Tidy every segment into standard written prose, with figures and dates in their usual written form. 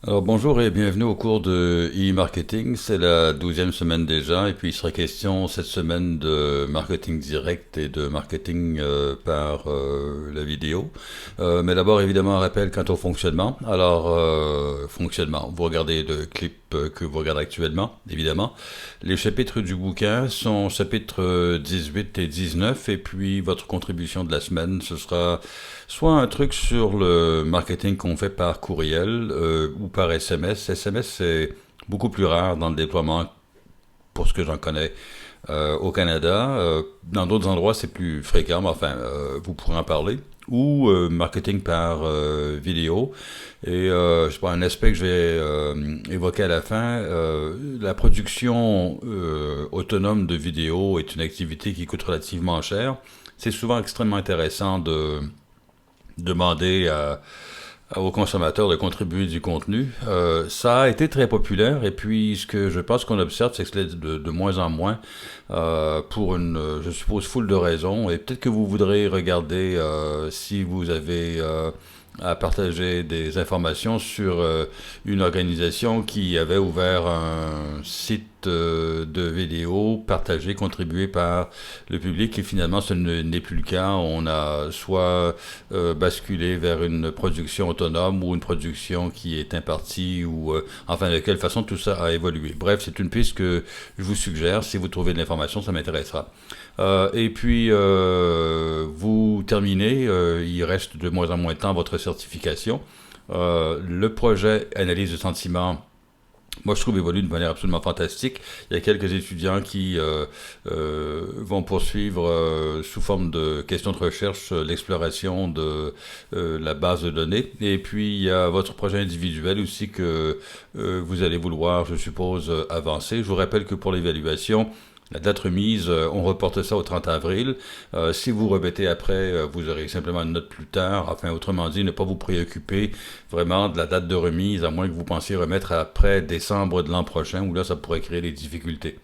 Alors bonjour et bienvenue au cours de e-marketing. C'est la 12e semaine déjà et puis il sera question cette semaine de marketing direct et de marketing par la vidéo. Mais d'abord évidemment un rappel quant au fonctionnement. Alors fonctionnement, vous regardez le clip que vous regardez actuellement, évidemment. Les chapitres du bouquin sont chapitres 18 et 19 et puis votre contribution de la semaine, ce sera soit un truc sur le marketing qu'on fait par courriel ou par SMS. SMS, c'est beaucoup plus rare dans le déploiement pour ce que j'en connais au Canada. Dans d'autres endroits, c'est plus fréquent, mais enfin, vous pourrez en parler. Ou marketing par vidéo. Et je sais pas, un aspect que je vais évoquer à la fin, la production autonome de vidéos est une activité qui coûte relativement cher. C'est souvent extrêmement intéressant de demander aux consommateurs de contribuer du contenu. Ça a été très populaire et puis ce que je pense qu'on observe, c'est que c'est de moins en moins pour une, je suppose, foule de raisons. Et peut-être que vous voudrez regarder si vous avez à partager des informations sur une organisation qui avait ouvert un site de vidéos partagé, contribué par le public et finalement ce n'est plus le cas. On a soit basculé vers une production autonome ou une production qui est impartie ou enfin de quelle façon tout ça a évolué. Bref, c'est une piste que je vous suggère. Si vous trouvez de l'information, ça m'intéressera. Et puis, vous terminez, il reste de moins en moins de temps à votre certification. Le projet analyse de sentiments, moi je trouve évolue de manière absolument fantastique. Il y a quelques étudiants qui vont poursuivre sous forme de questions de recherche l'exploration de la base de données. Et puis il y a votre projet individuel aussi que vous allez vouloir, je suppose, avancer. Je vous rappelle que pour l'évaluation, la date remise, on reporte ça au 30 avril. Si vous remettez après, vous aurez simplement une note plus tard. Enfin, autrement dit, ne pas vous préoccuper vraiment de la date de remise, à moins que vous pensiez remettre après décembre de l'an prochain, où là, ça pourrait créer des difficultés.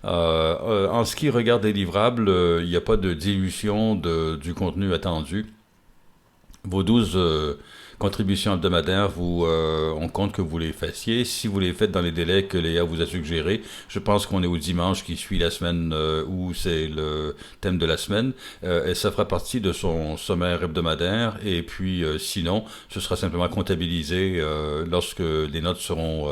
En ce qui regarde les livrables, il n'y a pas de dilution du contenu attendu. Vos 12 contributions hebdomadaires, on compte que vous les fassiez. Si vous les faites dans les délais que Léa vous a suggérés, je pense qu'on est au dimanche qui suit la semaine où c'est le thème de la semaine. Et ça fera partie de son sommaire hebdomadaire. Et puis, sinon, ce sera simplement comptabilisé lorsque les notes seront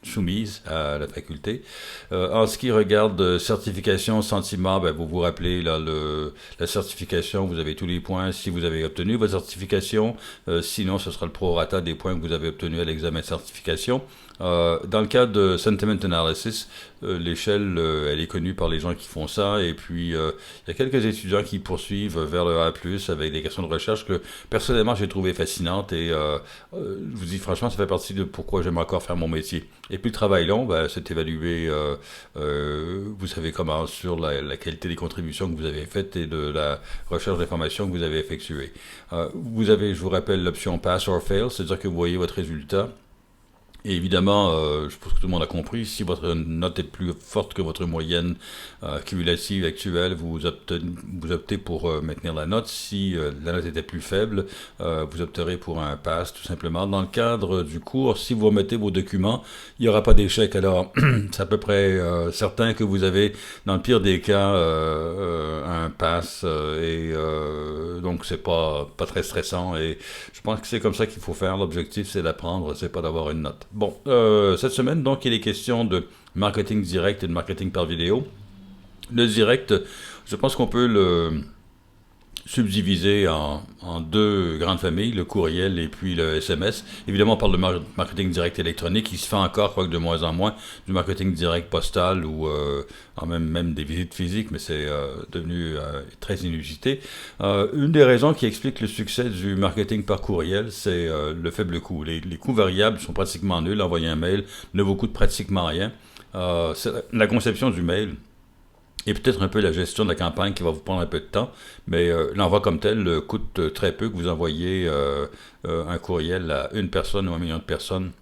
soumise à la faculté. En ce qui regarde certification, sentiment, ben, vous vous rappelez là, la certification, vous avez tous les points si vous avez obtenu votre certification. Sinon, ce sera le prorata des points que vous avez obtenus à l'examen de certification. Dans le cas de Sentiment Analysis, l'échelle, elle est connue par les gens qui font ça. Et puis, il y a quelques étudiants qui poursuivent vers le A+, avec des questions de recherche que, personnellement, j'ai trouvé fascinantes. Et je vous dis franchement, ça fait partie de pourquoi j'aime encore faire mon métier. Et puis le travail long, ben, c'est évalué, vous savez comment, sur la qualité des contributions que vous avez faites et de la recherche d'informations que vous avez effectuée. Vous avez, je vous rappelle, l'option Pass or Fail, c'est-à-dire que vous voyez votre résultat. Et évidemment, je pense que tout le monde a compris, si votre note est plus forte que votre moyenne cumulative actuelle, vous optez pour maintenir la note. Si la note était plus faible, vous opterez pour un pass, tout simplement. Dans le cadre du cours, si vous remettez vos documents, il n'y aura pas d'échec. Alors, c'est à peu près certain que vous avez, dans le pire des cas, un pass. Donc, c'est pas très stressant. Et je pense que c'est comme ça qu'il faut faire. L'objectif, c'est d'apprendre, c'est pas d'avoir une note. Bon, cette semaine, donc, il est question de marketing direct et de marketing par vidéo. Le direct, je pense qu'on peut le subdivisé en deux grandes familles, le courriel et puis le SMS. Évidemment, on parle de marketing direct électronique, qui se fait encore, quoique de moins en moins, du marketing direct postal ou même des visites physiques, mais c'est devenu très inusité. Une des raisons qui explique le succès du marketing par courriel, c'est le faible coût. Les coûts variables sont pratiquement nuls. Envoyer un mail ne vous coûte pratiquement rien. C'est la conception du mail et peut-être un peu la gestion de la campagne qui va vous prendre un peu de temps, mais l'envoi comme tel coûte très peu que vous envoyez un courriel à une personne ou 1 million de personnes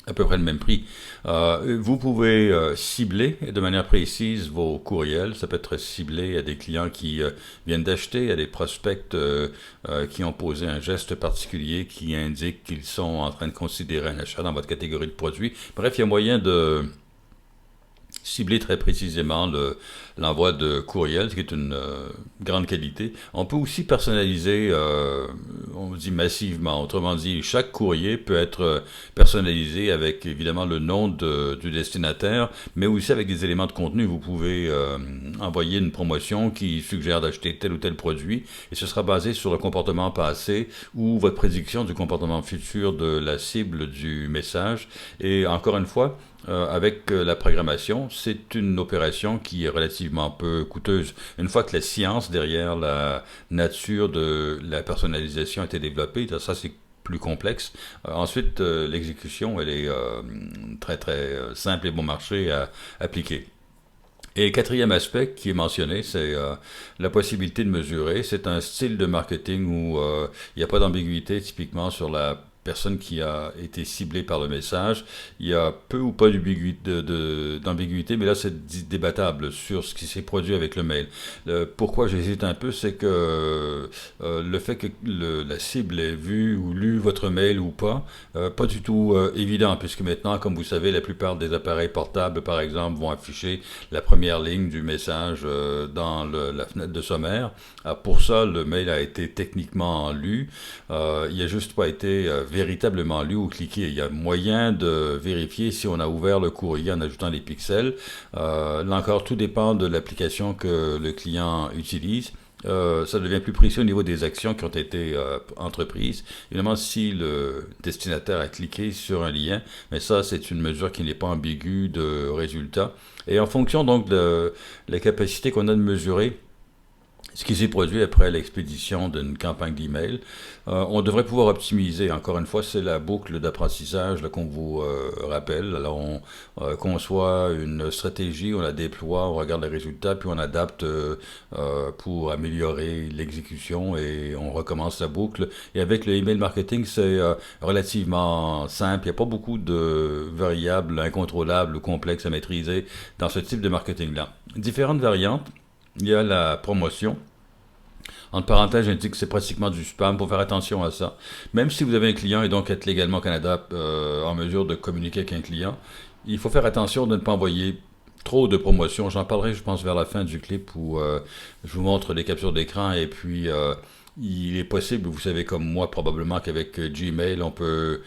à peu près le même prix. Vous pouvez cibler de manière précise vos courriels. Ça peut être ciblé à des clients qui viennent d'acheter, à des prospects qui ont posé un geste particulier qui indique qu'ils sont en train de considérer un achat dans votre catégorie de produits. Bref, il y a moyen de cibler très précisément l'envoi de courriel, ce qui est une grande qualité. On peut aussi personnaliser, on dit massivement. Autrement dit, chaque courrier peut être personnalisé avec évidemment le nom du destinataire, mais aussi avec des éléments de contenu. Vous pouvez envoyer une promotion qui suggère d'acheter tel ou tel produit, et ce sera basé sur le comportement passé ou votre prédiction du comportement futur de la cible du message. Et encore une fois, avec la programmation, c'est une opération qui est relativement peu coûteuse. Une fois que la science derrière la nature de la personnalisation a été développée, ça c'est plus complexe. Ensuite, l'exécution, elle est très très simple et bon marché à appliquer. Et quatrième aspect qui est mentionné, c'est la possibilité de mesurer. C'est un style de marketing où il n'y a pas d'ambiguïté typiquement sur la personne qui a été ciblée par le message. Il y a peu ou pas d'ambiguïté, mais là c'est débattable sur ce qui s'est produit avec le mail. Pourquoi j'hésite un peu, c'est que le fait que la cible ait vu ou lu votre mail ou pas du tout évident, puisque maintenant, comme vous savez, la plupart des appareils portables, par exemple, vont afficher la première ligne du message dans la fenêtre de sommaire. Pour ça, le mail a été techniquement lu. Il n'a juste pas été véritablement lu ou cliqué. Il y a moyen de vérifier si on a ouvert le courrier en ajoutant les pixels. Là encore, tout dépend de l'application que le client utilise. Ça devient plus précis au niveau des actions qui ont été entreprises. Évidemment, si le destinataire a cliqué sur un lien, mais ça, c'est une mesure qui n'est pas ambiguë de résultat. Et en fonction donc de la capacité qu'on a de mesurer ce qui s'est produit après l'expédition d'une campagne d'email, on devrait pouvoir optimiser. Encore une fois, c'est la boucle d'apprentissage qu'on vous rappelle. Alors, on conçoit une stratégie, on la déploie, on regarde les résultats, puis on adapte pour améliorer l'exécution et on recommence la boucle. Et avec le email marketing, c'est relativement simple. Il n'y a pas beaucoup de variables incontrôlables ou complexes à maîtriser dans ce type de marketing-là. Différentes variantes. Il y a la promotion. Entre parenthèses, j'indique que c'est pratiquement du spam. Pour faire attention à ça. Même si vous avez un client et donc être légalement au Canada en mesure de communiquer avec un client, il faut faire attention de ne pas envoyer trop de promotions. J'en parlerai, je pense, vers la fin du clip où je vous montre les captures d'écran et puis il est possible, vous savez comme moi probablement qu'avec Gmail, on peut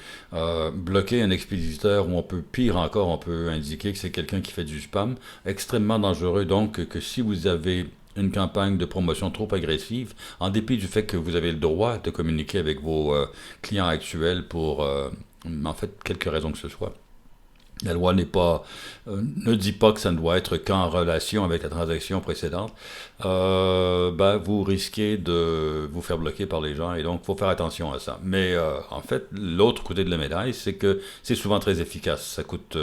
bloquer un expéditeur ou on peut, pire encore, on peut indiquer que c'est quelqu'un qui fait du spam. Extrêmement dangereux donc que si vous avez une campagne de promotion trop agressive, en dépit du fait que vous avez le droit de communiquer avec vos clients actuels pour, en fait, quelque raison que ce soit. La loi ne dit pas que ça ne doit être qu'en relation avec la transaction précédente. Vous risquez de vous faire bloquer par les gens et donc il faut faire attention à ça. Mais en fait, l'autre côté de la médaille, c'est que c'est souvent très efficace. Ça coûte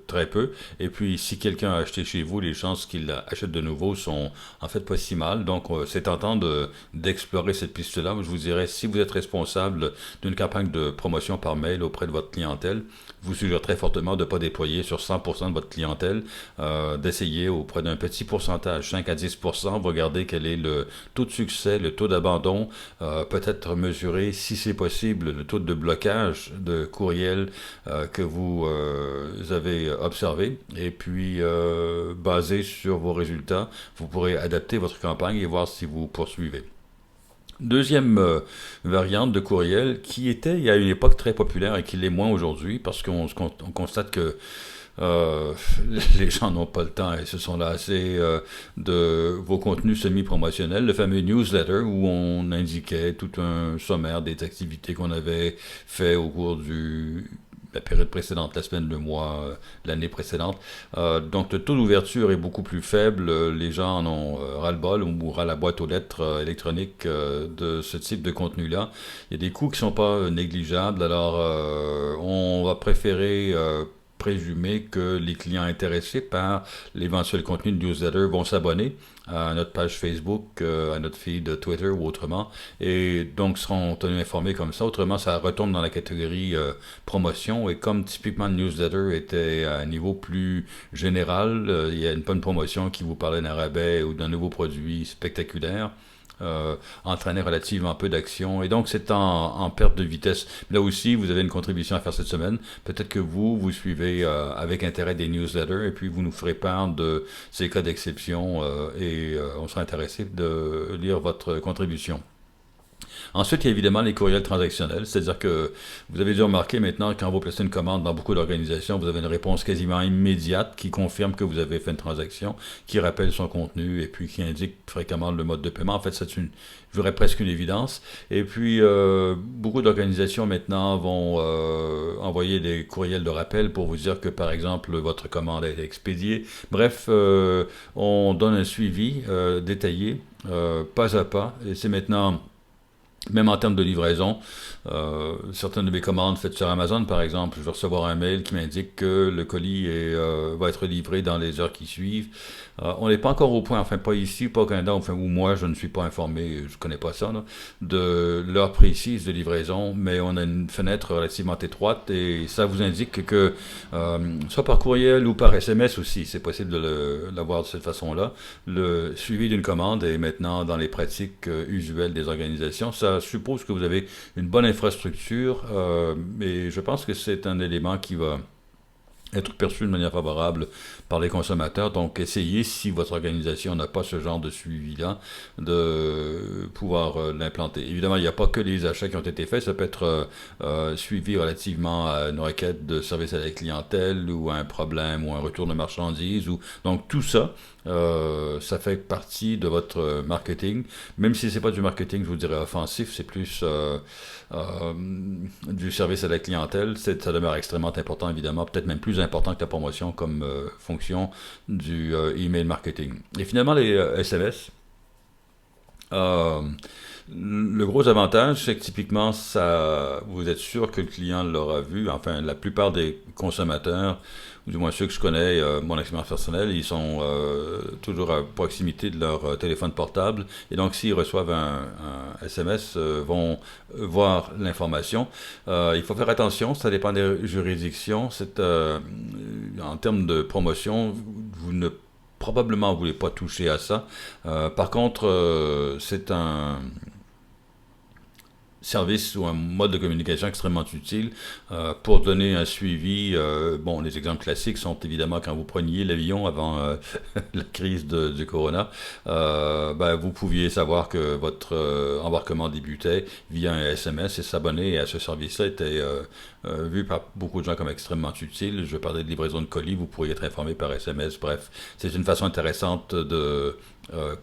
très peu. Et puis, si quelqu'un a acheté chez vous, les chances qu'il achète de nouveau sont en fait pas si mal. Donc, c'est tentant d'explorer cette piste-là. Je vous dirais, si vous êtes responsable d'une campagne de promotion par mail auprès de votre clientèle, je vous suggère très fortement de ne pas déployer sur 100% de votre clientèle, d'essayer auprès d'un petit pourcentage, 5 à 10%, vous regardez quel est le taux de succès, le taux d'abandon, peut-être mesurer, si c'est possible, le taux de blocage de courriel que vous avez observé, et puis basé sur vos résultats, vous pourrez adapter votre campagne et voir si vous poursuivez. Deuxième variante de courriel qui était il y a une époque très populaire et qui l'est moins aujourd'hui parce on constate que euh, les gens n'ont pas le temps et se sont lassés de vos contenus semi-promotionnels, le fameux newsletter où on indiquait tout un sommaire des activités qu'on avait fait au cours la période précédente, la semaine, le mois, l'année précédente. Donc le taux d'ouverture est beaucoup plus faible, les gens en ont ras-le-bol ou ras la boîte aux lettres électroniques de ce type de contenu-là. Il y a des coûts qui ne sont pas négligeables, alors on va préférer présumer que les clients intéressés par l'éventuel contenu de newsletter vont s'abonner à notre page Facebook, à notre feed Twitter ou autrement, et donc seront tenus informés comme ça. Autrement, ça retombe dans la catégorie promotion, et comme typiquement le newsletter était à un niveau plus général, il y a une bonne promotion qui vous parlait d'un rabais ou d'un nouveau produit spectaculaire, entraînait relativement peu d'action, et donc c'est en perte de vitesse. Là aussi, vous avez une contribution à faire cette semaine. Peut-être que vous suivez avec intérêt des newsletters, et puis vous nous ferez part de ces cas d'exception, et on sera intéressé de lire votre contribution. Ensuite, il y a évidemment les courriels transactionnels, c'est-à-dire que vous avez dû remarquer maintenant, quand vous placez une commande dans beaucoup d'organisations, vous avez une réponse quasiment immédiate qui confirme que vous avez fait une transaction, qui rappelle son contenu et puis qui indique fréquemment le mode de paiement. En fait, c'est je dirais presque une évidence. Et puis, beaucoup d'organisations maintenant vont envoyer des courriels de rappel pour vous dire que, par exemple, votre commande a été expédiée. Bref, on donne un suivi détaillé, pas à pas, et c'est maintenant même en termes de livraison. Certaines de mes commandes faites sur Amazon, par exemple, je vais recevoir un mail qui m'indique que le colis va être livré dans les heures qui suivent. On n'est pas encore au point, enfin pas ici, pas au Canada, enfin où moi je ne suis pas informé, je connais pas ça, là, de l'heure précise de livraison, mais on a une fenêtre relativement étroite et ça vous indique que, soit par courriel ou par SMS aussi, c'est possible de l'avoir de cette façon-là, le suivi d'une commande est maintenant dans les pratiques usuelles des organisations. Ça suppose que vous avez une bonne infrastructure, et je pense que c'est un élément qui va être perçu de manière favorable par les consommateurs. Donc, essayez, si votre organisation n'a pas ce genre de suivi-là, de pouvoir l'implanter. Évidemment, il n'y a pas que les achats qui ont été faits, ça peut être suivi relativement à une requête de service à la clientèle ou à un problème ou un retour de marchandises. Donc, tout ça, ça fait partie de votre marketing. Même si c'est pas du marketing, je vous dirais offensif, c'est plus du service à la clientèle. Ça demeure extrêmement important, évidemment, peut-être même plus important que la promotion comme fonction du email marketing. Et finalement, les SMS. Euh, le gros avantage, c'est que typiquement, ça, vous êtes sûr que le client l'aura vu. Enfin, la plupart des consommateurs, ou du moins ceux que je connais, mon expérience personnelle, ils sont toujours à proximité de leur téléphone portable. Et donc, s'ils reçoivent un SMS, vont voir l'information. Il faut faire attention, ça dépend des juridictions. En termes de promotion, vous ne probablement vous voulez pas toucher à ça. Par contre, c'est un service ou un mode de communication extrêmement utile pour donner un suivi. Bon, les exemples classiques sont évidemment quand vous preniez l'avion avant la crise du corona, ben, vous pouviez savoir que votre embarquement débutait via un SMS et s'abonner à ce service-là était vu par beaucoup de gens comme extrêmement utile. Je parlais de livraison de colis, vous pourriez être informé par SMS. Bref, c'est une façon intéressante de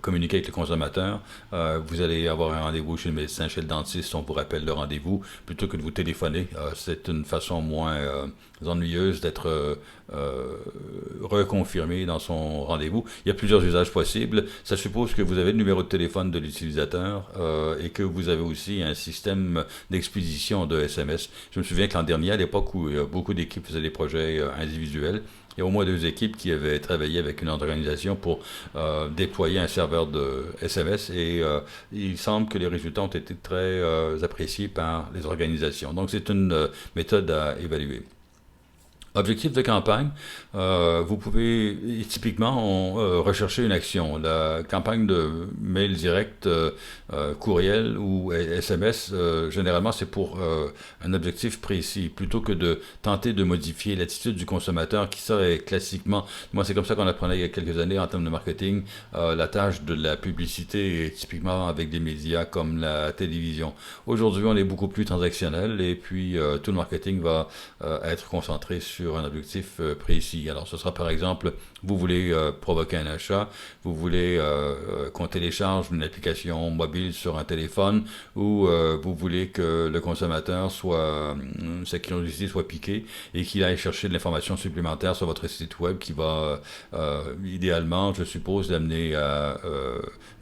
communiquer avec le consommateur. Vous allez avoir un rendez-vous chez le médecin, chez le dentiste, on vous rappelle le rendez-vous, plutôt que de vous téléphoner. C'est une façon moins ennuyeuse d'être reconfirmé dans son rendez-vous. Il y a plusieurs usages possibles. Ça suppose que vous avez le numéro de téléphone de l'utilisateur et que vous avez aussi un système d'expédition de SMS. Je me souviens que l'an dernier, à l'époque où beaucoup d'équipes faisaient des projets individuels, il y a au moins 2 équipes qui avaient travaillé avec une autre organisation pour déployer un serveur de SMS et il semble que les résultats ont été très appréciés par les organisations. Donc c'est une méthode à évaluer. Objectif de campagne, vous pouvez typiquement rechercher une action. La campagne de mail direct, courriel ou SMS, généralement c'est pour un objectif précis, plutôt que de tenter de modifier l'attitude du consommateur, qui serait classiquement, moi c'est comme ça qu'on apprenait il y a quelques années en termes de marketing, la tâche de la publicité, et typiquement avec des médias comme la télévision. Aujourd'hui on est beaucoup plus transactionnel et puis tout le marketing va être concentré sur un objectif précis. Alors ce sera par exemple, vous voulez provoquer un achat, vous voulez qu'on télécharge une application mobile sur un téléphone, ou vous voulez que le consommateur sa curiosité soit piquée et qu'il aille chercher de l'information supplémentaire sur votre site web qui va idéalement, je suppose, l'amener à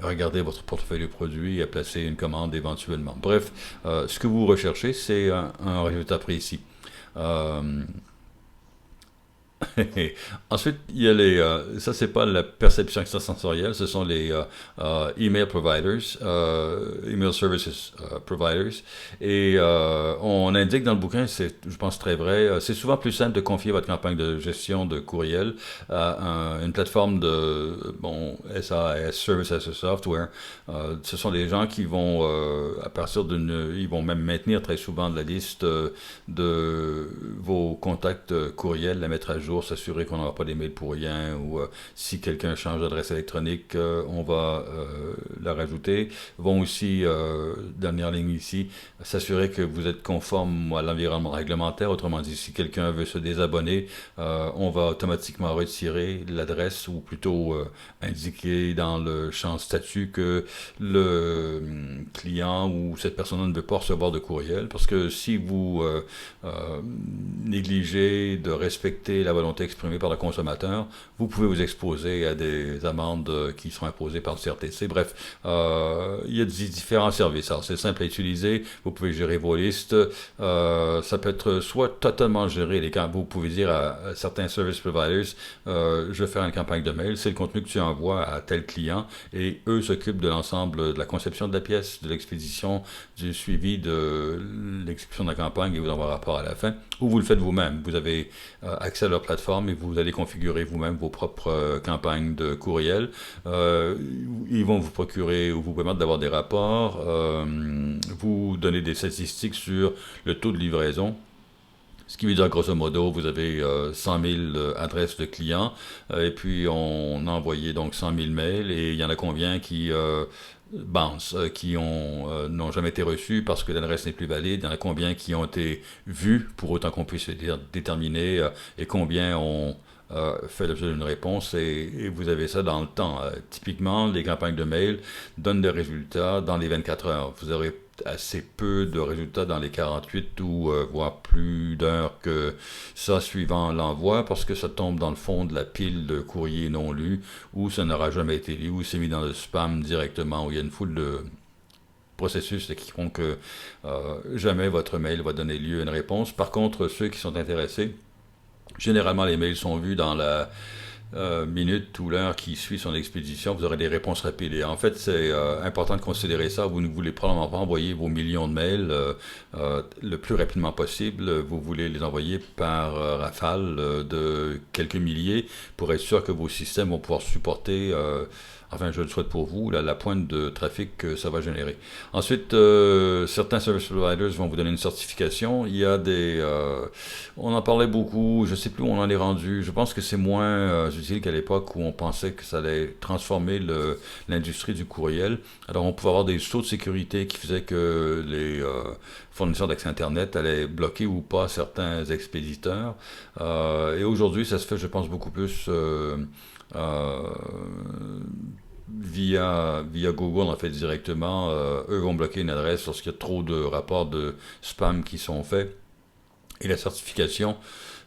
regarder votre portefeuille de produits et à placer une commande éventuellement. Bref, ce que vous recherchez, c'est un résultat précis. Ensuite, il y a ça c'est pas la perception extrasensorielle, ce sont les email providers, email services providers. Et on indique dans le bouquin, c'est, je pense très vrai, c'est souvent plus simple de confier votre campagne de gestion de courriel à une plateforme de, bon, SAS, Service as a Software. Ce sont des gens qui vont, à partir ils vont même maintenir très souvent de la liste de vos contacts courriels, la mettre à jour, s'assurer qu'on n'aura pas des mails pour rien, ou si quelqu'un change d'adresse électronique, on va la rajouter. Vont aussi, dernière ligne ici, s'assurer que vous êtes conforme à l'environnement réglementaire. Autrement dit, si quelqu'un veut se désabonner, on va automatiquement retirer l'adresse, ou plutôt indiquer dans le champ statut que le client ou cette personne ne veut pas recevoir de courriel. Parce que si vous négligez de respecter la volonté exprimée par le consommateur, vous pouvez vous exposer à des amendes qui seront imposées par le CRTC. Bref, il y a différents services. Alors, c'est simple à utiliser. Vous pouvez gérer vos listes. Ça peut être soit totalement géré. Vous pouvez dire à certains service providers, je vais faire une campagne de mail. C'est le contenu que tu envoies à tel client et eux s'occupent de l'ensemble de la conception de la pièce, de l'expédition, du suivi de l'exécution de la campagne et vous envoie un rapport à la fin. Ou vous le faites vous-même. Vous avez accès à leur plateforme et vous allez configurer vous-même vos propres campagnes de courriel. Ils vont vous procurer ou vous permettre d'avoir des rapports, vous donner des statistiques sur le taux de livraison. Ce qui veut dire, grosso modo, vous avez 100 000 adresses de clients, et puis on a envoyé donc 100 000 mails, et il y en a combien qui bounce, qui n'ont jamais été reçus parce que l'adresse n'est plus valide. Il y en a combien qui ont été vus, pour autant qu'on puisse déterminer, et combien ont fait l'objet d'une réponse, et vous avez ça dans le temps. Typiquement, les campagnes de mail donnent des résultats dans les 24 heures. Vous aurez assez peu de résultats dans les 48 ou voire plus d'heures que ça suivant l'envoi, parce que ça tombe dans le fond de la pile de courriers non lus, ou ça n'aura jamais été lu, ou c'est mis dans le spam directement, où il y a une foule de processus qui font que jamais votre mail va donner lieu à une réponse. Par contre, ceux qui sont intéressés, généralement les mails sont vus dans la minute ou l'heure qui suit son expédition. Vous aurez des réponses rapides. Et en fait, c'est important de considérer ça. Vous ne voulez probablement pas envoyer vos millions de mails le plus rapidement possible. Vous voulez les envoyer par rafale de quelques milliers pour être sûr que vos systèmes vont pouvoir supporter, enfin je le souhaite pour vous, la pointe de trafic que ça va générer. Ensuite, certains service providers vont vous donner une certification. Il y a on en parlait beaucoup, je ne sais plus où on en est rendu. Je pense que c'est moins utile qu'à l'époque où on pensait que ça allait transformer l'industrie du courriel. Alors on pouvait avoir des sauts de sécurité qui faisaient que les fournisseurs d'accès Internet allaient bloquer ou pas certains expéditeurs. Et aujourd'hui, ça se fait, je pense, beaucoup plus euh, via Google, en fait, directement. Eux vont bloquer une adresse lorsqu'il y a trop de rapports de spam qui sont faits. Et la certification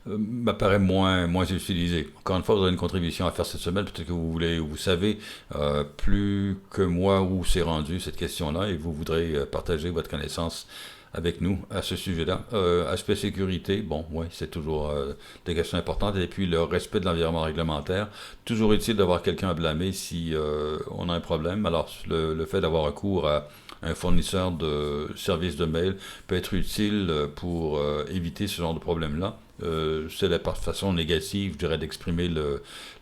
m'apparaît moins utilisée. Encore une fois, vous avez une contribution à faire cette semaine. Peut-être que vous savez plus que moi où c'est rendu cette question-là, et vous voudrez partager votre connaissance avec nous à ce sujet-là. Aspect sécurité, bon, oui, c'est toujours des questions importantes. Et puis le respect de l'environnement réglementaire. Toujours utile d'avoir quelqu'un à blâmer si on a un problème. Alors, le fait d'avoir recours à un fournisseur de services de mail peut être utile pour éviter ce genre de problème-là. C'est la façon négative, je dirais, d'exprimer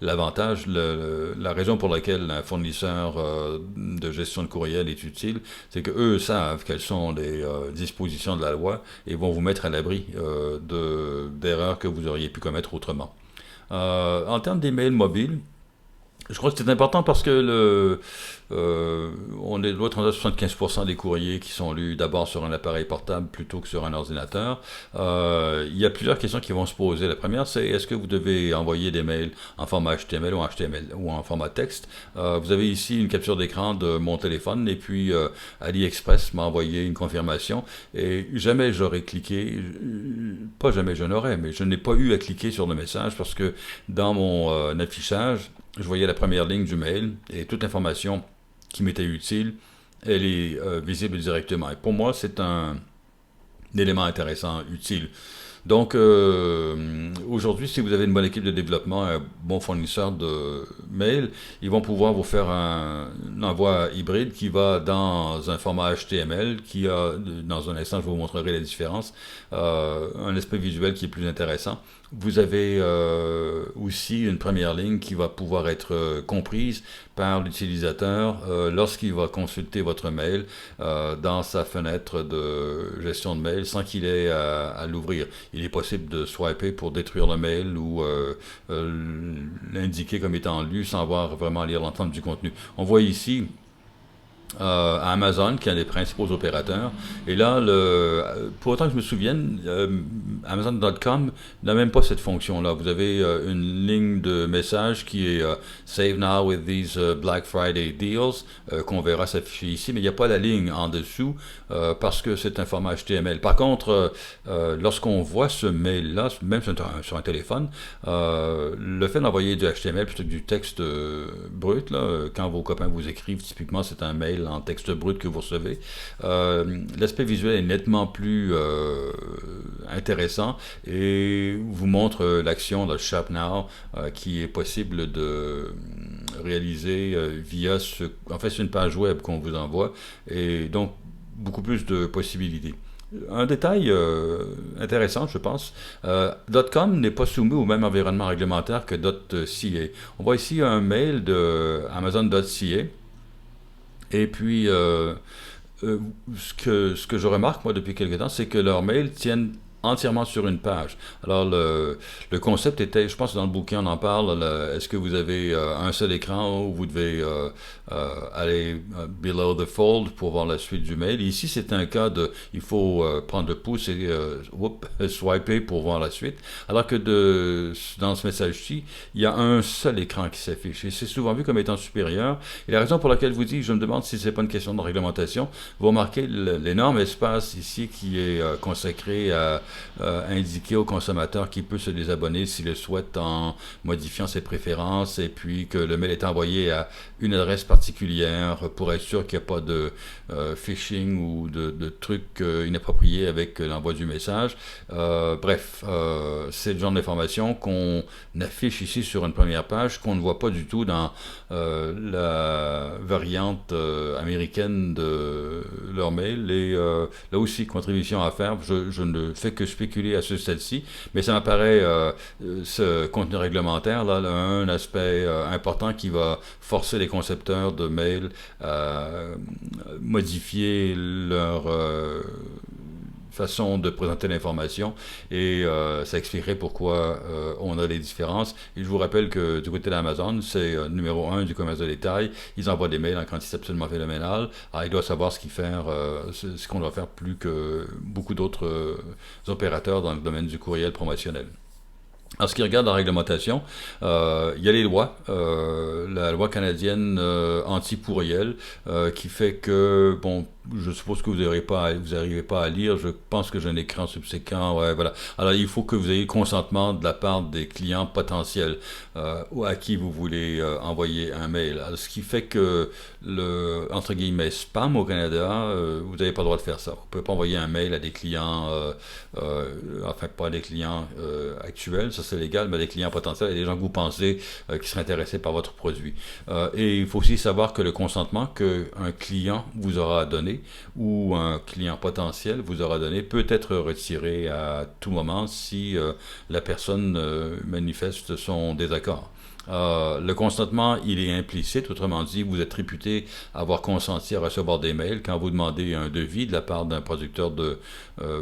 l'avantage. La raison pour laquelle un fournisseur de gestion de courriel est utile, c'est qu'eux savent quelles sont les dispositions de la loi et vont vous mettre à l'abri d'erreurs que vous auriez pu commettre autrement. En termes d'email mobile, je crois que c'est important parce que on est doit être à 75% des courriers qui sont lus d'abord sur un appareil portable plutôt que sur un ordinateur. Il y a plusieurs questions qui vont se poser. La première, c'est est-ce que vous devez envoyer des mails en format HTML ou HTML ou en format texte. Vous avez ici une capture d'écran de mon téléphone et puis AliExpress m'a envoyé une confirmation et jamais j'aurais cliqué, pas jamais je n'aurais, mais je n'ai pas eu à cliquer sur le message parce que dans mon affichage, je voyais la première ligne du mail et toute l'information qui m'était utile, elle est visible directement. Et pour moi, c'est un élément intéressant, utile. Donc, aujourd'hui, si vous avez une bonne équipe de développement, un bon fournisseur de mail, ils vont pouvoir vous faire un envoi hybride qui va dans un format HTML, qui a, dans un instant, je vous montrerai la différence, un aspect visuel qui est plus intéressant. Vous avez aussi une première ligne qui va pouvoir être comprise par l'utilisateur lorsqu'il va consulter votre mail dans sa fenêtre de gestion de mail sans qu'il ait à l'ouvrir. Il est possible de swiper pour détruire le mail ou l'indiquer comme étant lu sans avoir vraiment à lire l'ensemble du contenu. On voit ici Amazon, qui est un des principaux opérateurs. Et là, pour autant que je me souvienne, Amazon.com n'a même pas cette fonction-là. Vous avez une ligne de message qui est Save now with these Black Friday deals, qu'on verra s'afficher ici, mais il n'y a pas la ligne en dessous parce que c'est un format HTML. Par contre, lorsqu'on voit ce mail-là, même sur un téléphone, le fait d'envoyer du HTML plutôt que du texte brut, là, quand vos copains vous écrivent, typiquement c'est un mail en texte brut que vous recevez. L'aspect visuel est nettement plus intéressant et vous montre l'action de Shop Now qui est possible de réaliser via en fait c'est une page web qu'on vous envoie et donc beaucoup plus de possibilités. Un détail intéressant, je pense, .com n'est pas soumis au même environnement réglementaire que .ca. On voit ici un mail de Amazon.ca. Et puis, ce que je remarque, moi, depuis quelque temps, c'est que leurs mails tiennent entièrement sur une page. Alors, le concept était, je pense que dans le bouquin, on en parle, est-ce que vous avez un seul écran où vous devez aller below the fold pour voir la suite du mail. Ici, c'est un cas de, il faut prendre le pouce et swiper pour voir la suite. Alors que dans ce message-ci, il y a un seul écran qui s'affiche. Et c'est souvent vu comme étant supérieur. Et la raison pour laquelle vous dites, je me demande si c'est pas une question de réglementation, vous remarquez l'énorme espace ici qui est consacré à indiquer au consommateur qu'il peut se désabonner s'il le souhaite en modifiant ses préférences et puis que le mail est envoyé à une adresse particulière pour être sûr qu'il n'y a pas de phishing ou de trucs inappropriés avec l'envoi du message. Bref, c'est le genre d'information qu'on affiche ici sur une première page qu'on ne voit pas du tout dans la variante américaine de leur mail. Et là aussi, contribution à faire. Je ne fais que spéculer à ce stade-ci, mais ça m'apparaît ce contenu réglementaire, là, un aspect important qui va forcer les concepteurs de mails à modifier leur façon de présenter l'information et ça expliquerait pourquoi on a les différences. Et je vous rappelle que du côté d'Amazon, c'est numéro 1 du commerce de détail. Ils envoient des mails en quantité absolument phénoménale. Alors, ils doivent savoir ce qu'on doit faire plus que beaucoup d'autres opérateurs dans le domaine du courriel promotionnel. En ce qui regarde la réglementation, il y a les lois, la loi canadienne anti-pourriel, qui fait que, bon, je suppose que vous n'arrivez pas à lire, je pense que j'ai un écran subséquent, ouais, voilà. Alors, il faut que vous ayez consentement de la part des clients potentiels à qui vous voulez envoyer un mail. Alors, ce qui fait que entre guillemets, spam au Canada, vous n'avez pas le droit de faire ça. Vous ne pouvez pas envoyer un mail à des clients, enfin, pas à des clients actuels, ça c'est légal, mais à des clients potentiels et des gens que vous pensez qui seraient intéressés par votre produit. Et il faut aussi savoir que le consentement qu'un client vous aura donné ou un client potentiel vous aura donné peut être retiré à tout moment si la personne manifeste son désaccord. Le consentement, il est implicite, autrement dit, vous êtes réputé avoir consenti à recevoir des mails quand vous demandez un devis de la part d'un producteur de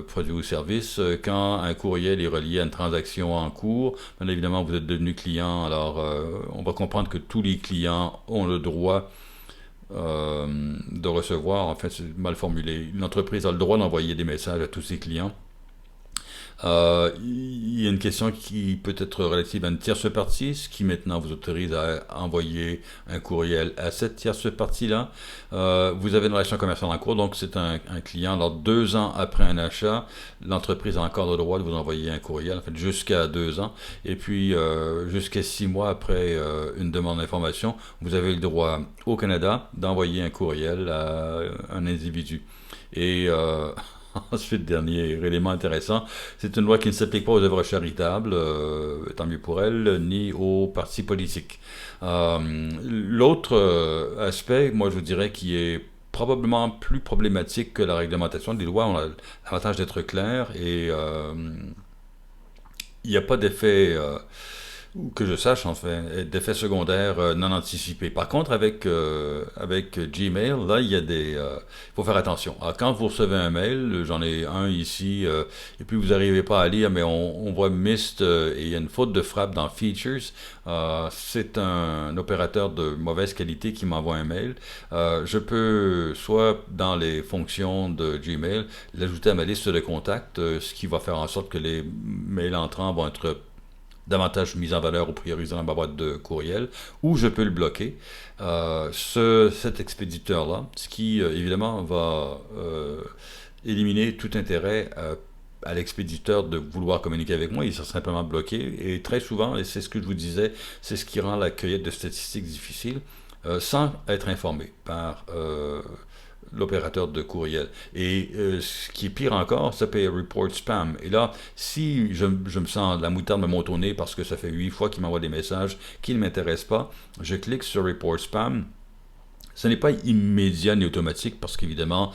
produits ou services, quand un courriel est relié à une transaction en cours, bien évidemment vous êtes devenu client, alors on va comprendre que tous les clients ont le droit de recevoir, en fait c'est mal formulé, une entreprise a le droit d'envoyer des messages à tous ses clients. Il y a une question qui peut être relative à une tierce partie, ce qui maintenant vous autorise à envoyer un courriel à cette tierce partie-là. Vous avez une relation commerciale en cours, donc c'est un client. Alors 2 ans après un achat, l'entreprise a encore le droit de vous envoyer un courriel, en fait jusqu'à 2 ans. Et puis jusqu'à 6 mois après une demande d'information, vous avez le droit au Canada d'envoyer un courriel à un individu. Et Ensuite, dernier élément intéressant, c'est une loi qui ne s'applique pas aux œuvres charitables, tant mieux pour elles, ni aux partis politiques. L'autre aspect, moi je vous dirais, qui est probablement plus problématique que la réglementation des lois, on a l'avantage d'être clair et il n'y a pas d'effet ou que je sache, enfin, d'effets secondaires non anticipés. Par contre, avec Gmail, là, il y a faut faire attention. Alors, quand vous recevez un mail, j'en ai un ici, et puis vous n'arrivez pas à lire, mais on voit Mist, et il y a une faute de frappe dans Features. C'est un opérateur de mauvaise qualité qui m'envoie un mail. Je peux, soit dans les fonctions de Gmail, l'ajouter à ma liste de contacts, ce qui va faire en sorte que les mails entrants vont être davantage mise en valeur ou priorisée dans ma boîte de courriel, ou je peux le bloquer. Cet expéditeur-là, ce qui évidemment va éliminer tout intérêt à l'expéditeur de vouloir communiquer avec moi, il sera simplement bloqué. Et très souvent, et c'est ce que je vous disais, c'est ce qui rend la cueillette de statistiques difficile, sans être informé par l'opérateur de courriel. Et ce qui est pire encore, ça peut être report spam. Et là, si je me sens la moutarde me monte au nez parce que ça fait 8 fois qu'il m'envoie des messages qui ne m'intéressent pas, je clique sur report spam. Ce n'est pas immédiat ni automatique parce qu'évidemment,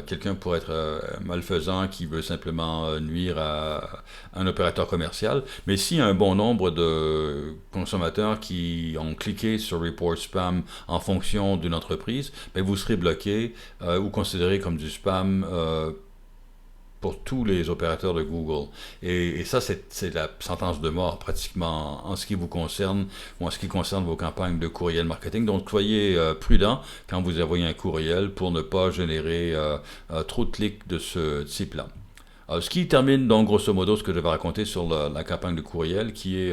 quelqu'un pourrait être malfaisant qui veut simplement nuire à un opérateur commercial. Mais s'il y a un bon nombre de consommateurs qui ont cliqué sur Report Spam en fonction d'une entreprise, ben vous serez bloqué ou considéré comme du spam pour tous les opérateurs de Google. Et ça, c'est la sentence de mort pratiquement en ce qui vous concerne ou en ce qui concerne vos campagnes de courriel marketing. Donc, soyez prudent quand vous envoyez un courriel pour ne pas générer trop de clics de ce type-là. Ce qui termine donc grosso modo ce que je vais raconter sur la campagne de courriel, qui est,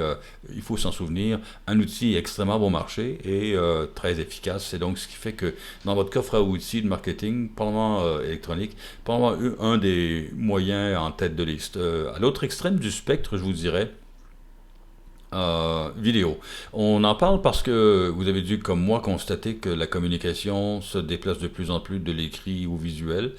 il faut s'en souvenir, un outil extrêmement bon marché et très efficace. C'est donc ce qui fait que dans votre coffre à outils de marketing, probablement électronique, probablement un des moyens en tête de liste. À l'autre extrême du spectre, je vous dirais, vidéo. On en parle parce que vous avez dû, comme moi, constater que la communication se déplace de plus en plus de l'écrit au visuel.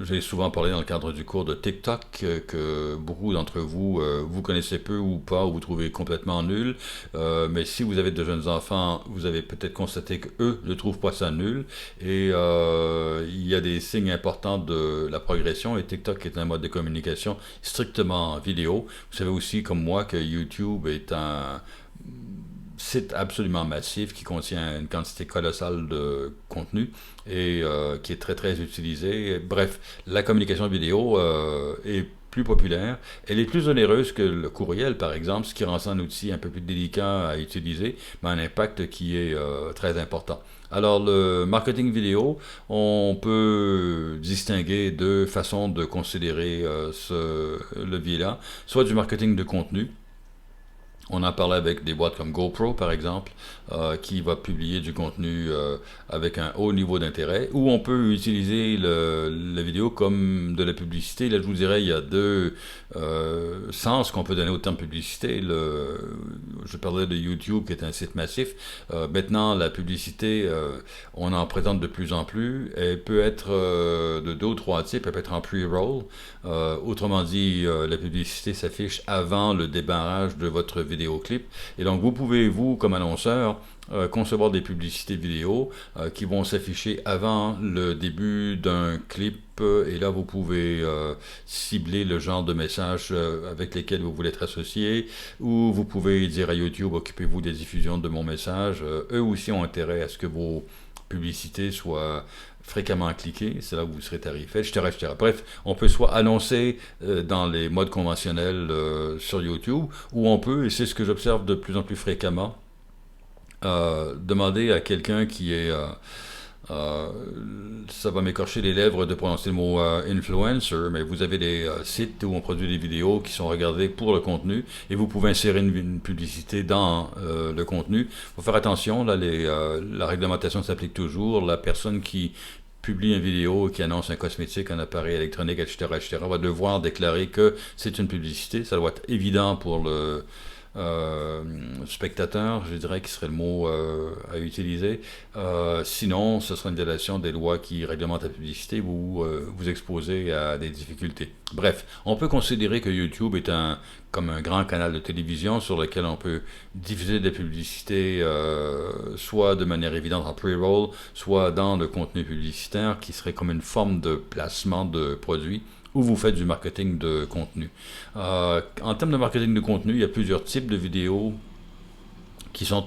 J'ai souvent parlé dans le cadre du cours de TikTok que beaucoup d'entre vous, vous connaissez peu ou pas, ou vous trouvez complètement nul. Mais si vous avez de jeunes enfants, vous avez peut-être constaté que eux ne trouvent pas ça nul. Et il y a des signes importants de la progression. Et TikTok est un mode de communication strictement vidéo. Vous savez aussi, comme moi, que YouTube est un site absolument massif qui contient une quantité colossale de contenu et qui est très très utilisé. Bref, la communication vidéo est plus populaire. Elle est plus onéreuse que le courriel, par exemple, ce qui rend ça un outil un peu plus délicat à utiliser, mais un impact qui est très important. Alors, le marketing vidéo, on peut distinguer deux façons de considérer ce levier-là, soit du marketing de contenu. On en parlait avec des boîtes comme GoPro, par exemple, qui va publier du contenu avec un haut niveau d'intérêt, ou on peut utiliser la vidéo comme de la publicité. Là, je vous dirais, il y a deux sens qu'on peut donner au terme publicité. Je parlais de YouTube, qui est un site massif. Maintenant, la publicité, on en présente de plus en plus. Elle peut être de deux ou trois types. Elle peut être en pre-roll. Autrement dit, la publicité s'affiche avant le démarrage de votre vidéoclip. Et donc, vous pouvez, vous, comme annonceur, concevoir des publicités vidéo qui vont s'afficher avant le début d'un clip. Et là, vous pouvez cibler le genre de messages avec lesquels vous voulez être associé, ou vous pouvez dire à YouTube, occupez-vous des diffusions de mon message. Eux aussi ont intérêt à ce que vos publicités soient fréquemment cliquées, c'est là où vous serez tarifé, etc., etc. Bref, on peut soit annoncer dans les modes conventionnels sur YouTube, ou on peut, et c'est ce que j'observe de plus en plus fréquemment, demander à quelqu'un qui est ça va m'écorcher les lèvres de prononcer le mot influencer, mais vous avez des sites où on produit des vidéos qui sont regardées pour le contenu et vous pouvez insérer une publicité dans le contenu. Il faut faire attention, là, la réglementation s'applique toujours. La personne qui publie une vidéo qui annonce un cosmétique, un appareil électronique, etc., etc., va devoir déclarer que c'est une publicité. Ça doit être évident pour spectateurs, je dirais, qui serait le mot à utiliser. Sinon, ce sera une violation des lois qui réglementent la publicité ou vous exposer à des difficultés. Bref, on peut considérer que YouTube est comme un grand canal de télévision sur lequel on peut diffuser des publicités soit de manière évidente en pre-roll, soit dans le contenu publicitaire qui serait comme une forme de placement de produits où vous faites du marketing de contenu. En termes de marketing de contenu, il y a plusieurs types de vidéos qui sont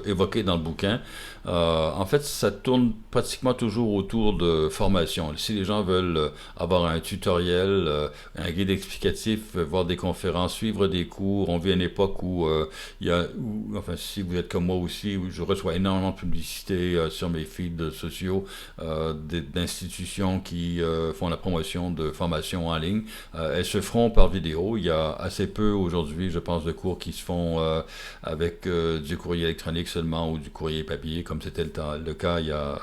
évoqués dans le bouquin. En fait, ça tourne pratiquement toujours autour de formation. Si les gens veulent avoir un tutoriel, un guide explicatif, voir des conférences, suivre des cours, on vit à une époque où enfin, si vous êtes comme moi aussi, où je reçois énormément de publicité sur mes feeds sociaux d'institutions qui font la promotion de formations en ligne. Elles se feront par vidéo. Il y a assez peu aujourd'hui, je pense, de cours qui se font avec du courrier électronique seulement ou du courrier papier, comme c'était le cas il y a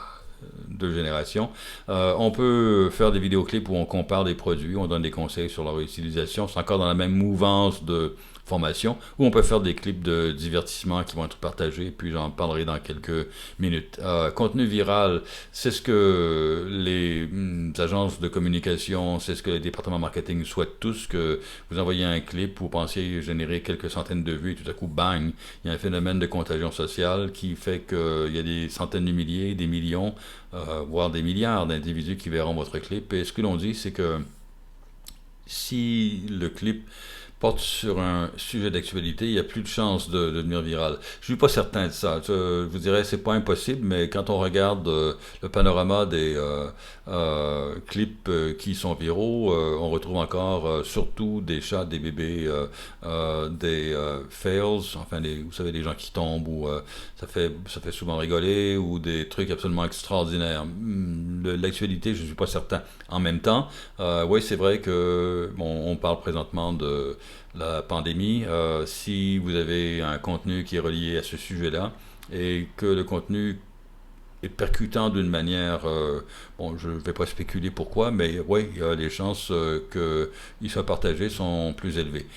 2 générations. On peut faire des vidéoclips où on compare des produits, on donne des conseils sur leur utilisation. C'est encore dans la même mouvance de formation, ou on peut faire des clips de divertissement qui vont être partagés, puis j'en parlerai dans quelques minutes. Contenu viral, c'est ce que les agences de communication, c'est ce que les départements marketing souhaitent tous, que vous envoyez un clip, vous pensiez générer quelques centaines de vues, et tout à coup, bang, il y a un phénomène de contagion sociale qui fait qu'il y a des centaines de milliers, des millions, voire des milliards d'individus qui verront votre clip. Et ce que l'on dit, c'est que si le clip porte sur un sujet d'actualité, il y a plus de chances de devenir viral. Je suis pas certain de ça. Je vous dirais, c'est pas impossible, mais quand on regarde le panorama des clips qui sont viraux, on retrouve encore surtout des chats, des bébés, des fails, enfin, vous savez, des gens qui tombent, ou ça fait souvent rigoler, ou des trucs absolument extraordinaires. L'actualité, je suis pas certain. En même temps, oui, c'est vrai que bon, on parle présentement de la pandémie. Si vous avez un contenu qui est relié à ce sujet-là et que le contenu est percutant d'une manière, bon, je ne vais pas spéculer pourquoi, mais oui, les chances qu'il soit partagé sont plus élevées.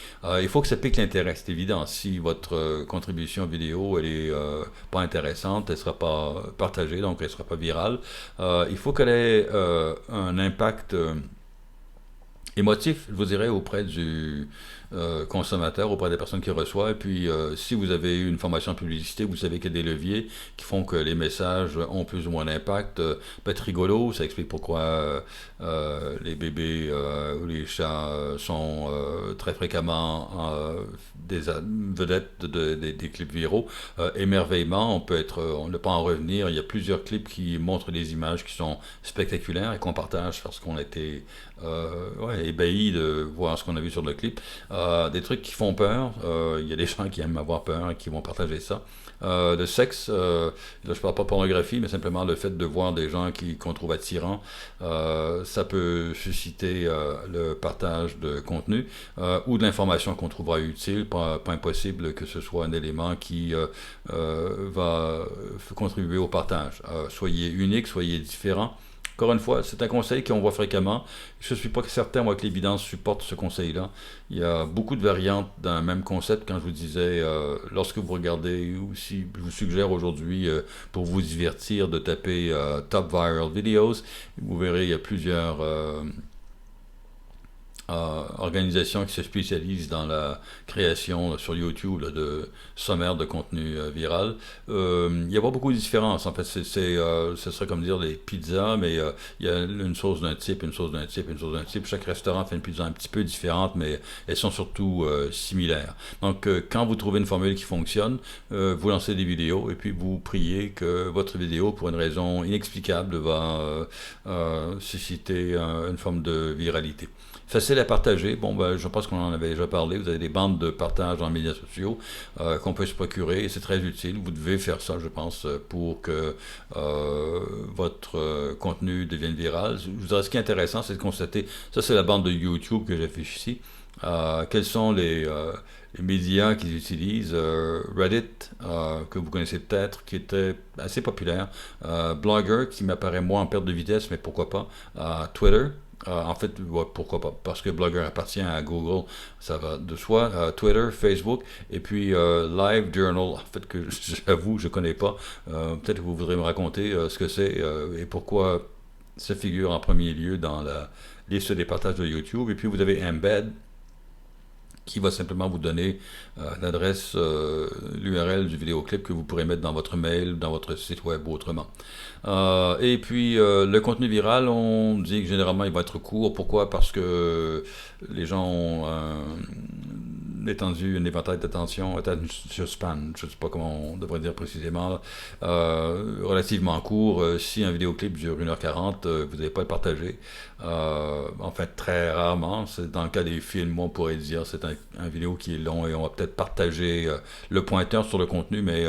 Il faut que ça pique l'intérêt, c'est évident. Si votre contribution vidéo elle est pas intéressante, elle ne sera pas partagée, donc elle ne sera pas virale. Il faut qu'elle ait un impact émotif, je vous dirais, auprès du consommateur, auprès des personnes qui reçoivent. Et puis, si vous avez eu une formation en publicité, vous savez qu'il y a des leviers qui font que les messages ont plus ou moins d'impact. Peut être rigolo, ça explique pourquoi les bébés ou les chats sont très fréquemment des vedettes des clips viraux. Émerveillement, on ne peut pas en revenir. Il y a plusieurs clips qui montrent des images qui sont spectaculaires et qu'on partage parce qu'on a été ébahi de voir ce qu'on a vu sur le clip. Des trucs qui font peur. Il y a des gens qui aiment avoir peur et qui vont partager ça. Le sexe, là je parle pas de pornographie, mais simplement le fait de voir des gens qu'on trouve attirants, ça peut susciter le partage de contenu ou de l'information qu'on trouvera utile. Pas impossible que ce soit un élément qui va contribuer au partage. Soyez unique, soyez différent. Encore une fois, c'est un conseil qu'on voit fréquemment. Je ne suis pas certain, moi, que l'évidence supporte ce conseil-là. Il y a beaucoup de variantes d'un même concept. Quand je vous disais, lorsque vous regardez, ou si je vous suggère aujourd'hui, pour vous divertir, de taper Top Viral Videos, vous verrez, il y a plusieurs organisation qui se spécialise dans la création sur YouTube là, de sommaires de contenu viral. Il n'y a pas beaucoup de différence. En fait, ce serait comme dire des pizzas, mais il y a une sauce d'un type, une sauce d'un type, une sauce d'un type. Chaque restaurant fait une pizza un petit peu différente, mais elles sont surtout similaires. Donc, quand vous trouvez une formule qui fonctionne, vous lancez des vidéos et puis vous priez que votre vidéo, pour une raison inexplicable, va susciter une forme de viralité. Facile à partager. Bon, ben, je pense qu'on en avait déjà parlé. Vous avez des bandes de partage dans les médias sociaux qu'on peut se procurer et c'est très utile. Vous devez faire ça, je pense, pour que votre contenu devienne viral. Je vous dirais, ce qui est intéressant, c'est de constater, ça c'est la bande de YouTube que j'affiche ici, quels sont les médias qu'ils utilisent. Reddit, que vous connaissez peut-être, qui était assez populaire. Blogger, qui m'apparaît moins en perte de vitesse, mais pourquoi pas. Twitter, En fait, ouais, pourquoi pas? Parce que Blogger appartient à Google, ça va de soi. Twitter, Facebook, et puis LiveJournal, en fait, que j'avoue, je connais pas. Peut-être que vous voudrez me raconter ce que c'est et pourquoi ça figure en premier lieu dans la liste des partages de YouTube. Et puis vous avez Embed, qui va simplement vous donner l'adresse, l'URL du vidéoclip que vous pourrez mettre dans votre mail, dans votre site web ou autrement. Et puis le contenu viral, on dit que généralement il va être court. Pourquoi? Parce que les gens ont un éventail d'attention, attention span, je ne sais pas comment on devrait dire précisément, relativement court. Si un vidéoclip dure 1h40, vous n'allez pas le partager. En fait, très rarement. C'est dans le cas des films, on pourrait dire c'est un vidéo qui est long et on va peut-être partager le pointeur sur le contenu, mais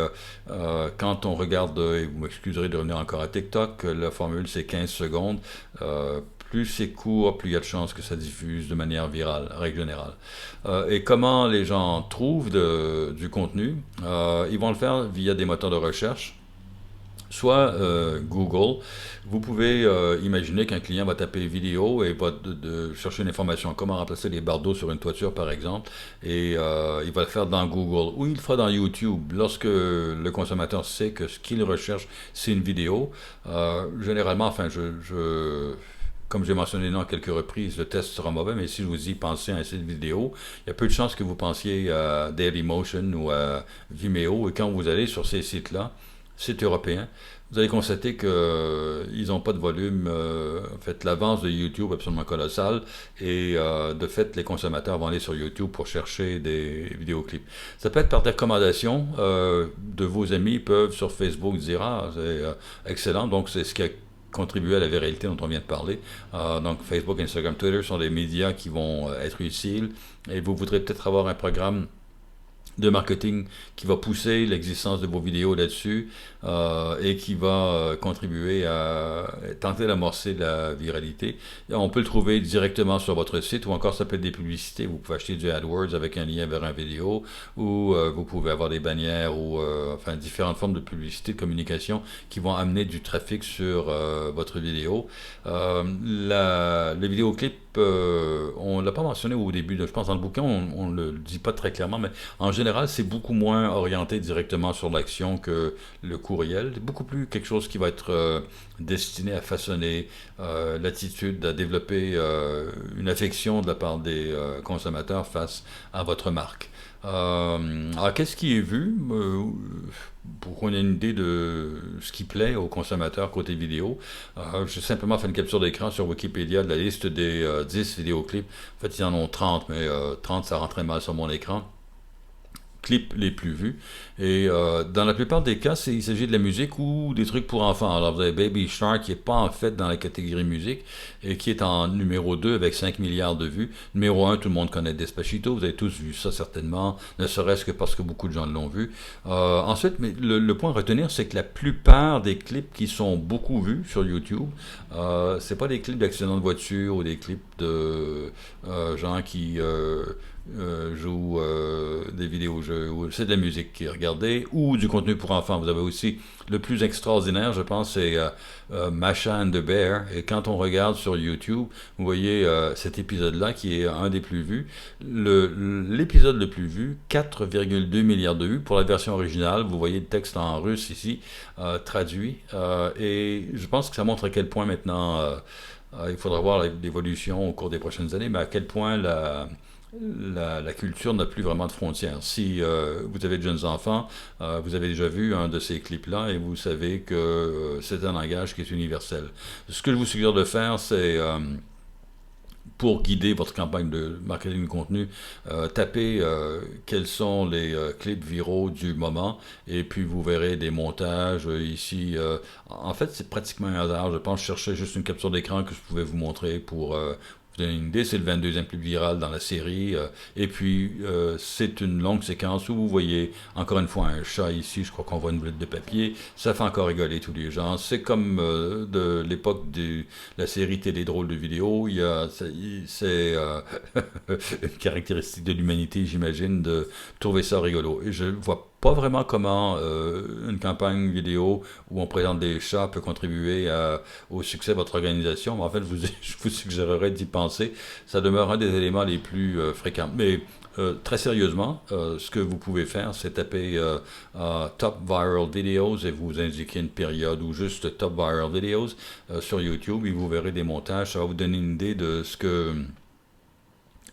quand on regarde, et vous m'excuserez de revenir encore à TikTok, la formule c'est 15 secondes. Plus c'est court, plus il y a de chances que ça diffuse de manière virale, règle générale. Et comment les gens trouvent du contenu? Ils vont le faire via des moteurs de recherche, soit Google. Vous pouvez imaginer qu'un client va taper vidéo et va de chercher une information, comment remplacer les bardeaux sur une toiture par exemple, et il va le faire dans Google, ou il le fera dans YouTube. Lorsque le consommateur sait que ce qu'il recherche, c'est une vidéo, généralement, enfin, comme j'ai mentionné non à quelques reprises, le test sera mauvais, mais si je vous dis pensez à un site vidéo, il y a peu de chances que vous pensiez à Dailymotion ou à Vimeo, et quand vous allez sur ces sites-là, sites européens, vous allez constater qu'ils n'ont pas de volume. En fait, l'avance de YouTube est absolument colossale et de fait, les consommateurs vont aller sur YouTube pour chercher des vidéoclips. Ça peut être par des recommandations de vos amis, peuvent sur Facebook dire ah, c'est excellent, donc c'est ce qui a contribué à la viralité dont on vient de parler. Donc Facebook, Instagram, Twitter sont des médias qui vont être utiles et vous voudrez peut-être avoir un programme de marketing qui va pousser l'existence de vos vidéos là-dessus et qui va contribuer à tenter d'amorcer la viralité. On peut le trouver directement sur votre site ou encore ça peut être des publicités. Vous pouvez acheter du AdWords avec un lien vers un vidéo ou vous pouvez avoir des bannières ou enfin différentes formes de publicité, de communication qui vont amener du trafic sur votre vidéo. Le vidéoclip, on ne l'a pas mentionné au début, je pense dans le bouquin, on ne le dit pas très clairement, mais en général, c'est beaucoup moins orienté directement sur l'action que le courriel. C'est beaucoup plus quelque chose qui va être destiné à façonner l'attitude, à développer une affection de la part des consommateurs face à votre marque. Alors, qu'est-ce qui est vu pour qu'on ait une idée de ce qui plaît aux consommateurs côté vidéo? J'ai simplement fait une capture d'écran sur Wikipédia de la liste des 10 vidéoclips. En fait, ils en ont 30, mais 30, ça rentrait mal sur mon écran clips les plus vus. Et dans la plupart des cas, il s'agit de la musique ou des trucs pour enfants. Alors vous avez Baby Shark qui n'est pas en fait dans la catégorie musique et qui est en numéro 2 avec 5 milliards de vues. Numéro 1, tout le monde connaît Despacito. Vous avez tous vu ça certainement, ne serait-ce que parce que beaucoup de gens l'ont vu. Ensuite, mais le point à retenir, c'est que la plupart des clips qui sont beaucoup vus sur YouTube, c'est pas des clips d'accidents de voiture ou des clips de gens qui jouent des vidéojeux, ou c'est de la musique qui est regardée, ou du contenu pour enfants. Vous avez aussi le plus extraordinaire, je pense, c'est Masha and the Bear. Et quand on regarde sur YouTube, vous voyez cet épisode-là qui est un des plus vus. L'épisode le plus vu, 4,2 milliards de vues. Pour la version originale, vous voyez le texte en russe ici, traduit. Et je pense que ça montre à quel point maintenant, il faudra voir l'évolution au cours des prochaines années, mais à quel point la culture n'a plus vraiment de frontières. Si vous avez de jeunes enfants, vous avez déjà vu un de ces clips-là et vous savez que c'est un langage qui est universel. Ce que je vous suggère de faire, c'est pour guider votre campagne de marketing de contenu, tapez quels sont les clips viraux du moment et puis vous verrez des montages ici. En fait, c'est pratiquement un hasard. Je pense que je cherchais juste une capture d'écran que je pouvais vous montrer pour vous donner une idée. C'est le 22e clip viral dans la série. Et puis, c'est une longue séquence où vous voyez encore une fois un chat ici. Je crois qu'on voit une boulette de papier. Ça fait encore rigoler tous les gens. C'est comme de l'époque de la série Télé drôle de vidéo. C'est une caractéristique de l'humanité, j'imagine, de trouver ça rigolo. Et je vois pas vraiment comment une campagne vidéo où on présente des chats peut contribuer au succès de votre organisation, mais en fait, je vous suggérerais d'y penser. Ça demeure un des éléments les plus fréquents. Mais très sérieusement, ce que vous pouvez faire, c'est taper Top Viral Videos et vous indiquer une période ou juste Top Viral Videos sur YouTube et vous verrez des montages. Ça va vous donner une idée de ce que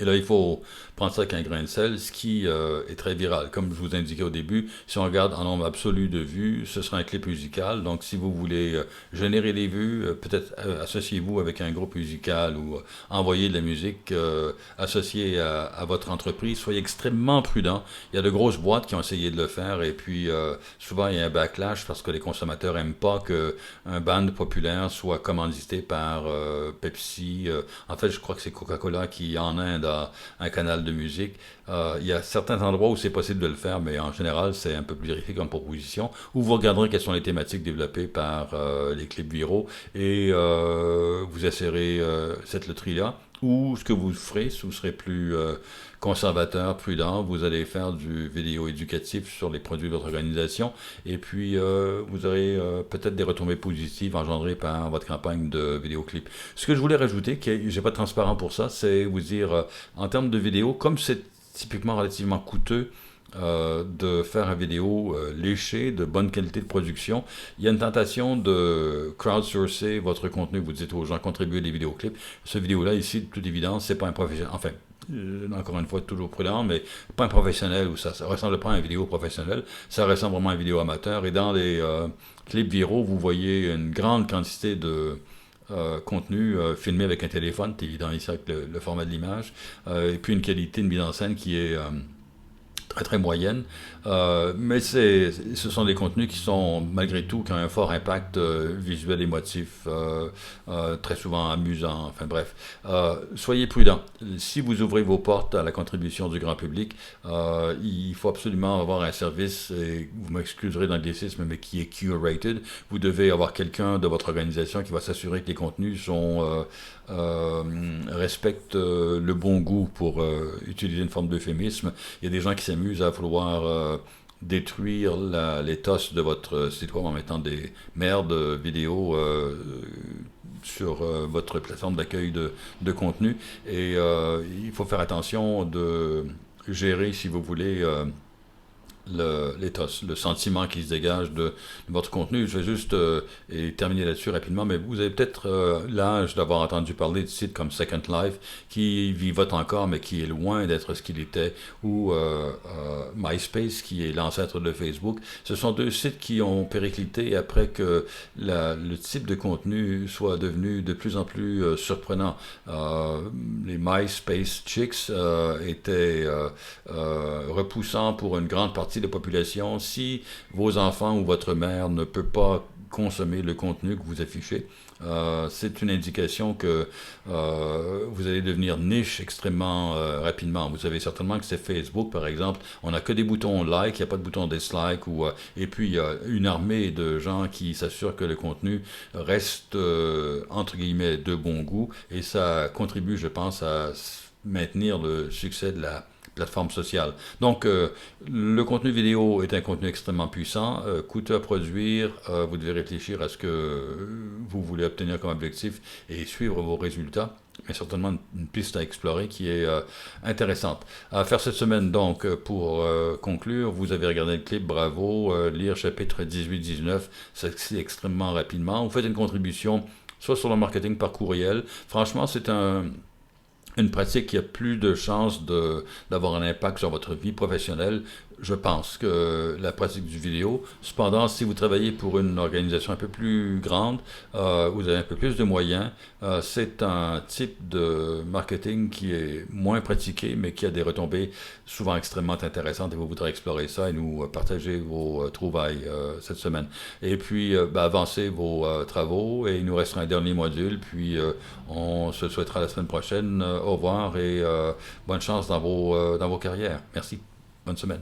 et là, il faut prendre ça avec un grain de sel, ce qui est très viral. Comme je vous indiquais au début, si on regarde en nombre absolu de vues, ce sera un clip musical. Donc, si vous voulez générer des vues, peut-être associez-vous avec un groupe musical ou envoyez de la musique associée à votre entreprise. Soyez extrêmement prudent. Il y a de grosses boîtes qui ont essayé de le faire et puis souvent il y a un backlash parce que les consommateurs n'aiment pas qu'un band populaire soit commandité par Pepsi. En fait, je crois que c'est Coca-Cola qui en Inde un canal de musique. Il y a certains endroits où c'est possible de le faire, mais en général, c'est un peu plus risqué comme proposition. Où vous regarderez quelles sont les thématiques développées par les clips viraux et vous essayerez cette loterie-là. Ou ce que vous ferez, si vous serez plus conservateur, prudent, vous allez faire du vidéo éducatif sur les produits de votre organisation et puis vous aurez peut-être des retombées positives engendrées par votre campagne de vidéoclip. Ce que je voulais rajouter, que j'ai pas de transparent pour ça, c'est vous dire en termes de vidéo, comme c'est typiquement relativement coûteux de faire une vidéo léchée, de bonne qualité de production. Il y a une tentation de crowdsourcer votre contenu. Vous dites aux gens, contribuez des vidéoclips. Ce vidéo-là, ici, de toute évidence, c'est pas un professionnel. Enfin, encore une fois, toujours prudent, mais pas un professionnel où ça ressemble pas à une vidéo professionnelle. Ça ressemble vraiment à une vidéo amateur. Et dans les clips viraux, vous voyez une grande quantité de contenu filmé avec un téléphone, c'est évident ici avec le format de l'image, et puis une qualité de mise en scène qui est très très moyenne, mais ce sont des contenus qui sont malgré tout qui ont un fort impact visuel, émotif, très souvent amusant, enfin bref. Soyez prudents. Si vous ouvrez vos portes à la contribution du grand public, il faut absolument avoir un service, et vous m'excuserez d'anglicisme, mais qui est curated. Vous devez avoir quelqu'un de votre organisation qui va s'assurer que les contenus respectent le bon goût, pour utiliser une forme d'euphémisme. Il y a des gens qui s'amusent à vouloir détruire l'éthos de votre site web en mettant des merdes vidéo sur votre plateforme d'accueil de contenu. Et il faut faire attention de gérer, si vous voulez, l'éthos, le sentiment qui se dégage de votre contenu. Je vais juste et terminer là-dessus rapidement, mais vous avez peut-être l'âge d'avoir entendu parler de sites comme Second Life qui vivotent encore, mais qui est loin d'être ce qu'il était, ou MySpace qui est l'ancêtre de Facebook. Ce sont deux sites qui ont périclité après que le type de contenu soit devenu de plus en plus surprenant. Les MySpace Chicks étaient repoussants pour une grande partie de la population. Si vos enfants ou votre mère ne peut pas consommer le contenu que vous affichez, c'est une indication que vous allez devenir niche extrêmement rapidement. Vous savez certainement que c'est Facebook, par exemple. On n'a que des boutons like, il n'y a pas de bouton dislike. Et puis, il y a une armée de gens qui s'assurent que le contenu reste, entre guillemets, de bon goût. Et ça contribue, je pense, à maintenir le succès de la plateforme sociale. Donc, le contenu vidéo est un contenu extrêmement puissant, coûteux à produire. Vous devez réfléchir à ce que vous voulez obtenir comme objectif et suivre vos résultats. Mais certainement une piste à explorer qui est intéressante. À faire cette semaine, donc, pour conclure, vous avez regardé le clip, bravo, lire chapitre 18-19, c'est extrêmement rapidement. Vous faites une contribution, soit sur le marketing par courriel. Franchement, c'est une pratique qui a plus de chances d'avoir un impact sur votre vie professionnelle, je pense, que la pratique du vidéo. Cependant, si vous travaillez pour une organisation un peu plus grande, vous avez un peu plus de moyens, c'est un type de marketing qui est moins pratiqué, mais qui a des retombées souvent extrêmement intéressantes, et vous voudrez explorer ça et nous partager vos trouvailles cette semaine. Et puis, avancez vos travaux, et il nous restera un dernier module, puis on se souhaitera la semaine prochaine. Au revoir et bonne chance dans vos carrières. Merci. Bonne semaine.